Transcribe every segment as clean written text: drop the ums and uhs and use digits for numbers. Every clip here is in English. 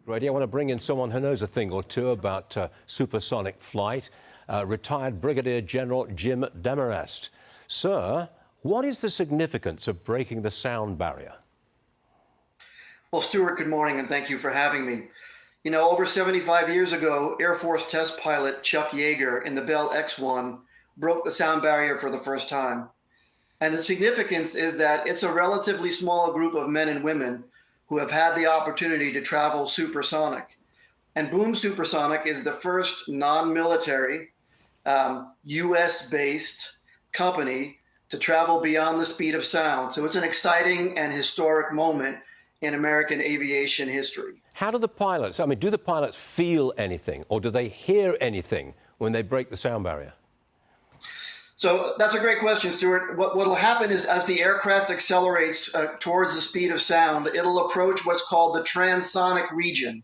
Grady, I want to bring in someone who knows a thing or two about supersonic flight, retired Brigadier General Jim Demarest. Sir, what is the significance of breaking the sound barrier? Well, Stuart, good morning, and thank you for having me. You know, over 75 years ago, Air Force test pilot Chuck Yeager in the Bell X-1 broke the sound barrier for the first time. And the significance is that it's a relatively small group of men and women who have had the opportunity to travel supersonic. And Boom Supersonic is the first non-military, US-based company to travel beyond the speed of sound. So it's an exciting and historic moment in American aviation history. How do the pilots, do the pilots feel anything, or do they hear anything when they break the sound barrier? So that's a great question, Stuart. What will happen is as the aircraft accelerates towards the speed of sound, it'll approach what's called the transonic region.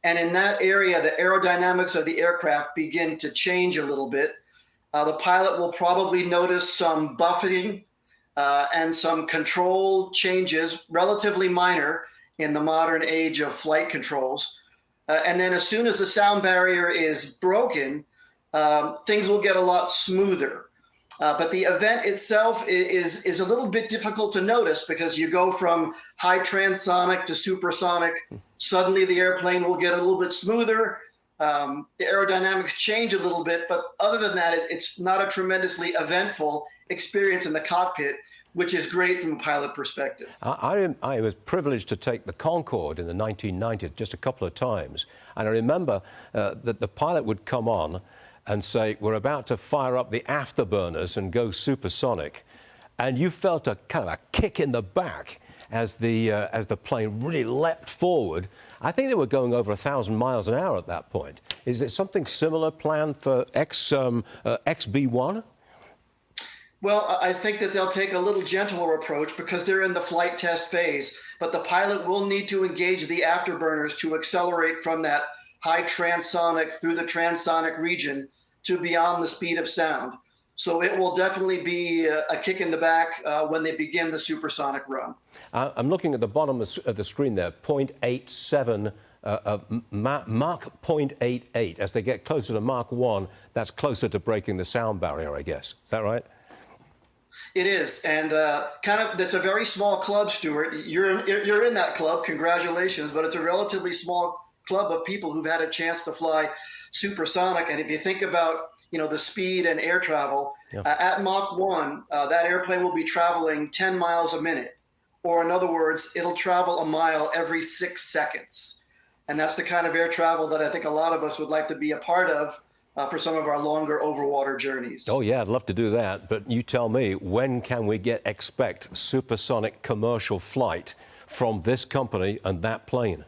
And in that area, the aerodynamics of the aircraft begin to change a little bit. The pilot will probably notice some buffeting and some control changes, relatively minor in the modern age of flight controls. And then as soon as the sound barrier is broken, things will get a lot smoother. But the event itself is a little bit difficult to notice because you go from high transonic to supersonic. Suddenly the airplane will get a little bit smoother. The aerodynamics change a little bit, but other than that, it's not a tremendously eventful experience in the cockpit, which is great from a pilot perspective. I was privileged to take the Concorde in the 1990s just a couple of times. And I remember that the pilot would come on and say, we're about to fire up the afterburners and go supersonic. And you felt a kind of a kick in the back as the plane really leapt forward. I think they were going over 1,000 miles an hour at that point. Is there something similar planned for XB-1? Well, I think that they'll take a little gentler approach because they're in the flight test phase, but the pilot will need to engage the afterburners to accelerate from that high transonic through the transonic region to beyond the speed of sound. So it will definitely be a kick in the back when they begin the supersonic run. I'm looking at the bottom of the screen there, 0.87, Mach 0.88. As they get closer to Mach 1, that's closer to breaking the sound barrier, I guess. Is that right? It is, and that's a very small club, Stuart. You're in that club, congratulations, but it's a relatively small club of people who've had a chance to fly supersonic. And if you think about, the speed and air travel, at Mach 1, that airplane will be traveling 10 miles a minute. Or in other words, it'll travel a mile every 6 seconds. And that's the kind of air travel that I think a lot of us would like to be a part of for some of our longer overwater journeys. Oh, yeah, I'd love to do that. But you tell me, when can we expect supersonic commercial flight from this company and that plane?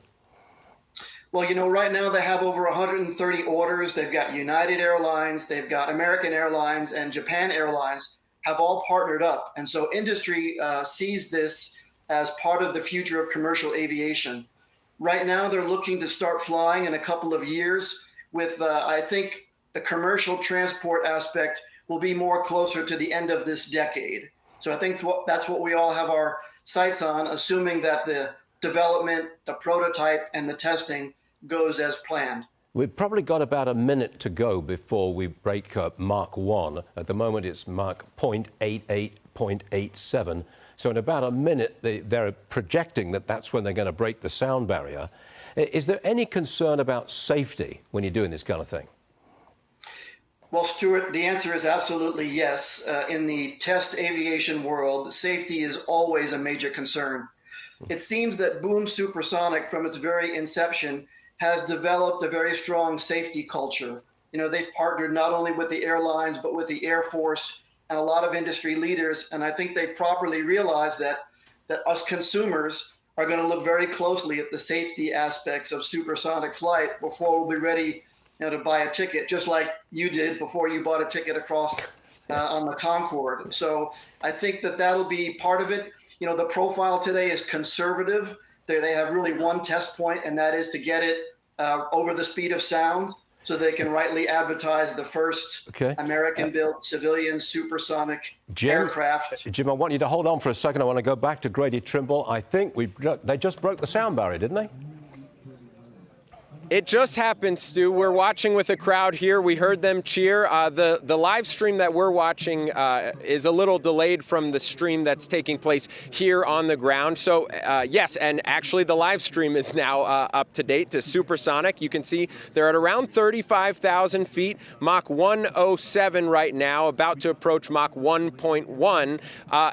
Well, right now they have over 130 orders. They've got United Airlines, they've got American Airlines, and Japan Airlines have all partnered up. And so industry sees this as part of the future of commercial aviation. Right now, they're looking to start flying in a couple of years with, I think, the commercial transport aspect will be more closer to the end of this decade. So I think that's what we all have our sights on, assuming that the development, the prototype, and the testing goes as planned. We've probably got about a minute to go before we break Mach 1. At the moment, it's Mach 0.88, 0.87. So in about a minute, they're projecting that that's when they're going to break the sound barrier. Is there any concern about safety when you're doing this kind of thing? Well, Stuart, the answer is absolutely yes. In the test aviation world, safety is always a major concern. It seems that Boom Supersonic, from its very inception, has developed a very strong safety culture. They've partnered not only with the airlines, but with the Air Force and a lot of industry leaders. And I think they properly realize that us consumers are going to look very closely at the safety aspects of supersonic flight before we'll be ready to buy a ticket, just like you did before you bought a ticket across on the Concorde. So I think that'll be part of it. The profile today is conservative. They have really one test point, and that is to get it over the speed of sound so they can rightly advertise the first American-built civilian supersonic aircraft. Jim, I want you to hold on for a second. I want to go back to Grady Trimble. I think they just broke the sound barrier, didn't they? It just happened, Stu. We're watching with a crowd here. We heard them cheer. The live stream that we're watching is a little delayed from the stream that's taking place here on the ground. So yes, and actually the live stream is now up to date to Supersonic. You can see they're at around 35,000 feet, Mach 107 right now, about to approach Mach 1.1.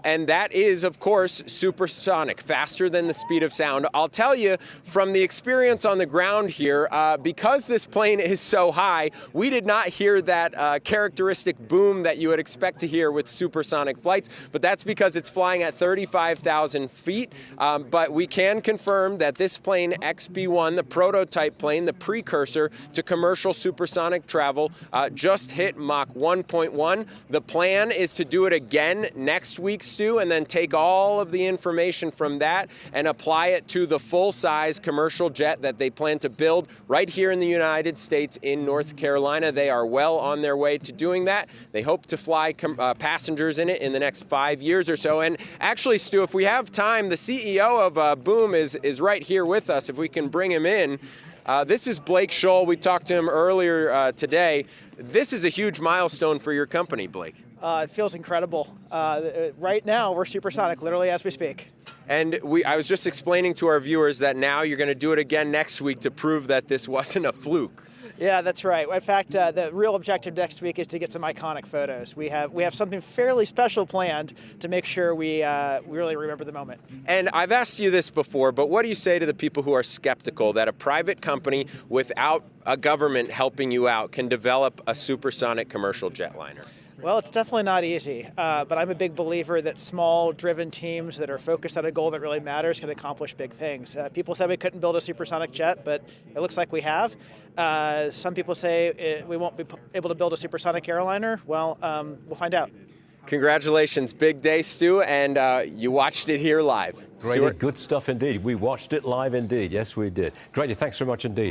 And that is, of course, supersonic, faster than the speed of sound. I'll tell you from the experience on the ground here, because this plane is so high, we did not hear that characteristic boom that you would expect to hear with supersonic flights, but that's because it's flying at 35,000 feet. But we can confirm that this plane, XB-1, the prototype plane, the precursor to commercial supersonic travel, just hit Mach 1.1. The plan is to do it again next week, Stu, and then take all of the information from that and apply it to the full-size commercial jet that they plan to build right here in the United States in North Carolina. They are well on their way to doing that. They hope to fly passengers in it in the next 5 years or so. And actually, Stu, if we have time, the CEO of Boom is right here with us. If we can bring him in. This is Blake Scholl. We talked to him earlier today. This is a huge milestone for your company, Blake. It feels incredible. Right now, we're supersonic, literally as we speak. And I was just explaining to our viewers that now you're going to do it again next week to prove that this wasn't a fluke. Yeah, that's right. In fact, the real objective next week is to get some iconic photos. We have something fairly special planned to make sure we really remember the moment. And I've asked you this before, but what do you say to the people who are skeptical that a private company without a government helping you out can develop a supersonic commercial jetliner? Well, it's definitely not easy, but I'm a big believer that small, driven teams that are focused on a goal that really matters can accomplish big things. People said we couldn't build a supersonic jet, but it looks like we have. Some people say we won't be able to build a supersonic airliner. Well, we'll find out. Congratulations. Big day, Stu, and you watched it here live. Grady, good stuff indeed. We watched it live indeed. Yes, we did. Grady, thanks very much indeed.